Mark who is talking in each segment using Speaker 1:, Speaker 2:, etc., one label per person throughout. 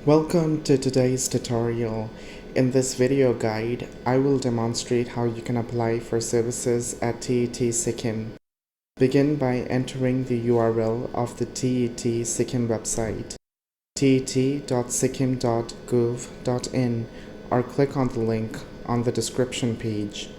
Speaker 1: Welcome to today's tutorial. In this video guide, I will demonstrate how you can apply for services at TET Sikkim. Begin by entering the URL of the TET Sikkim website, tet.sikkim.gov.in, or click on the link on the description page.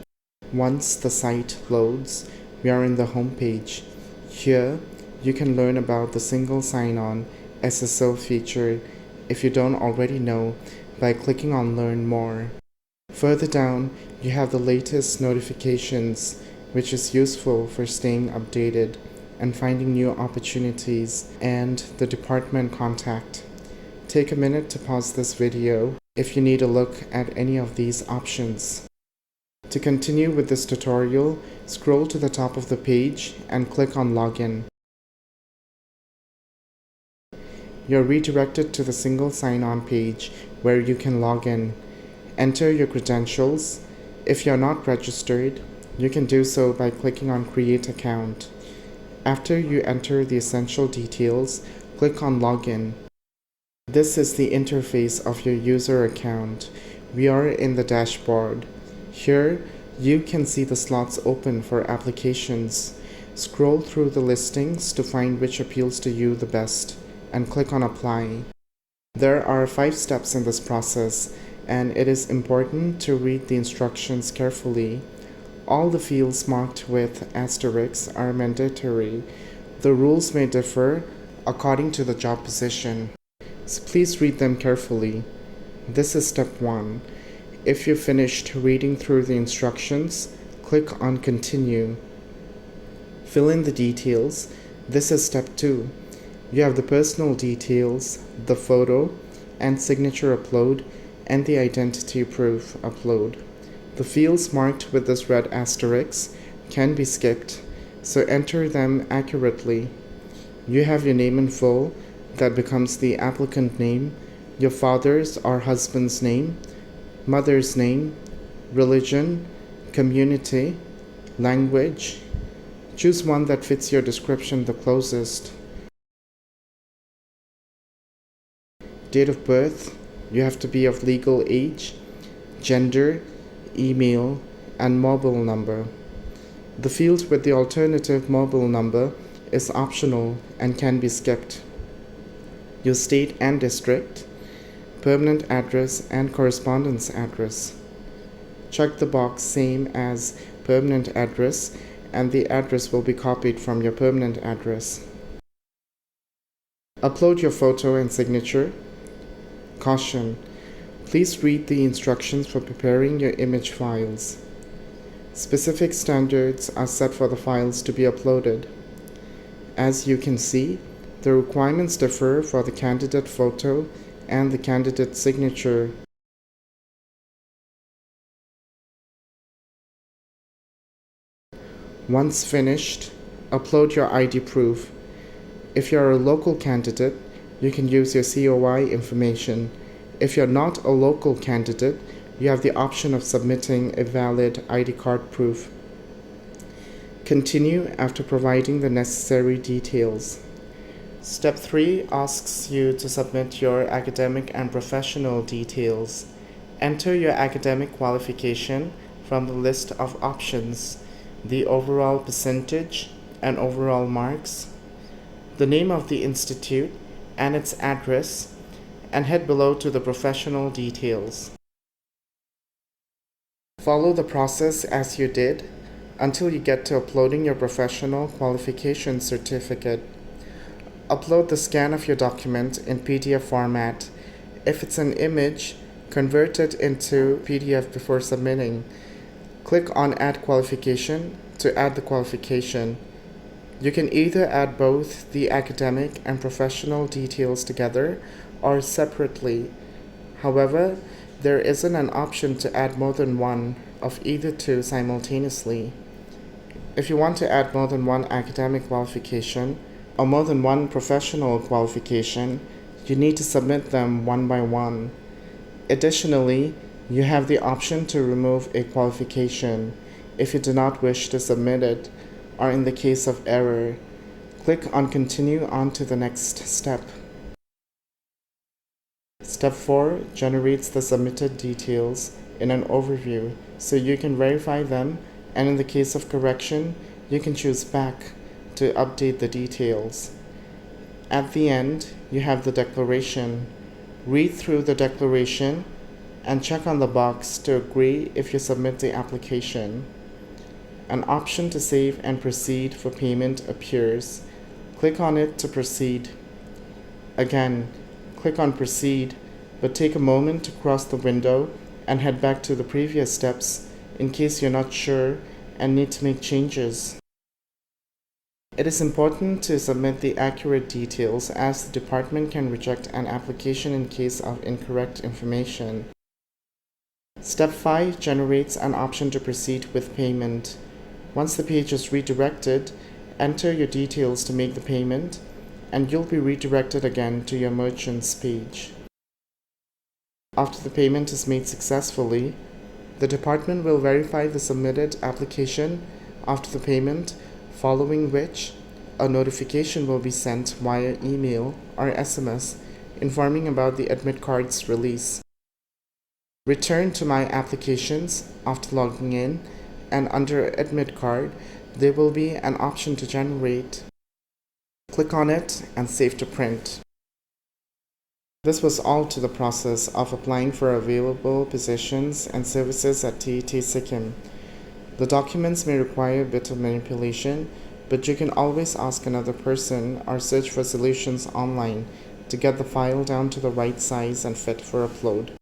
Speaker 1: Once the site loads, we are in the home page. Here, you can learn about the single sign-on SSO feature if you don't already know by clicking on Learn More. Further down, you have the latest notifications, which is useful for staying updated and finding new opportunities, and the department contact. Take a minute to pause this video if you need a look at any of these options. To continue with this tutorial, scroll to the top of the page and click on Login. You're redirected to the single sign-on page where you can log in. Enter your credentials. If you're not registered, you can do so by clicking on Create Account. After you enter the essential details, click on Login. This is the interface of your user account. We are in the dashboard. Here, you can see the slots open for applications. Scroll through the listings to find which appeals to you the best, and click on Apply. There are 5 steps in this process, and it is important to read the instructions carefully. All the fields marked with asterisks are mandatory. The rules may differ according to the job position, so please read them carefully. This is step 1. If you've finished reading through the instructions, click on Continue. Fill in the details. This is step 2. You have the personal details, the photo and signature upload, and the identity proof upload. The fields marked with this red asterisk can be skipped, so enter them accurately. You have your name in full, that becomes the applicant name, your father's or husband's name, mother's name, religion, community, language. Choose one that fits your description the closest. Date of birth, you have to be of legal age, gender, email, and mobile number. The field with the alternative mobile number is optional and can be skipped. Your state and district, permanent address and correspondence address. Check the box same as permanent address, and the address will be copied from your permanent address. Upload your photo and signature. Caution: please read the instructions for preparing your image files. Specific standards are set for the files to be uploaded. As you can see, the requirements differ for the candidate photo and the candidate signature. Once finished, upload your ID proof. If you're a local candidate, you can use your COI information. If you're not a local candidate, you have the option of submitting a valid ID card proof. Continue after providing the necessary details. Step 3 asks you to submit your academic and professional details. Enter your academic qualification from the list of options, the overall percentage and overall marks, the name of the institute and its address, and head below to the professional details. Follow the process as you did until you get to uploading your professional qualification certificate. Upload the scan of your document in PDF format. If it's an image, convert it into PDF before submitting. Click on Add Qualification to add the qualification. You can either add both the academic and professional details together or separately. However, there isn't an option to add more than one of either two simultaneously. If you want to add more than one academic qualification or more than one professional qualification, you need to submit them one by one. Additionally, you have the option to remove a qualification if you do not wish to submit it, or in the case of error. Click on Continue on to the next step. Step 4 generates the submitted details in an overview so you can verify them, and in the case of correction, you can choose back to update the details. At the end, you have the declaration. Read through the declaration and check on the box to agree if you submit the application. An option to save and proceed for payment appears. Click on it to proceed. Again, click on proceed, but take a moment to cross the window and head back to the previous steps in case you're not sure and need to make changes. It is important to submit the accurate details as the department can reject an application in case of incorrect information. Step 5 generates an option to proceed with payment. Once the page is redirected, enter your details to make the payment, and you'll be redirected again to your merchant's page. After the payment is made successfully, the department will verify the submitted application after the payment, following which a notification will be sent via email or SMS informing about the admit card's release. Return to My Applications after logging in, and under Admit Card, there will be an option to generate. Click on it and save to print. This was all to the process of applying for available positions and services at TET Sikkim. The documents may require a bit of manipulation, but you can always ask another person or search for solutions online to get the file down to the right size and fit for upload.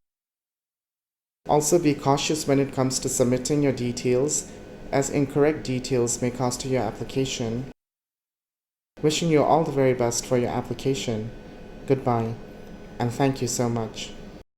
Speaker 1: Also, be cautious when it comes to submitting your details, as incorrect details may cost you your application. Wishing you all the very best for your application. Goodbye, and thank you so much.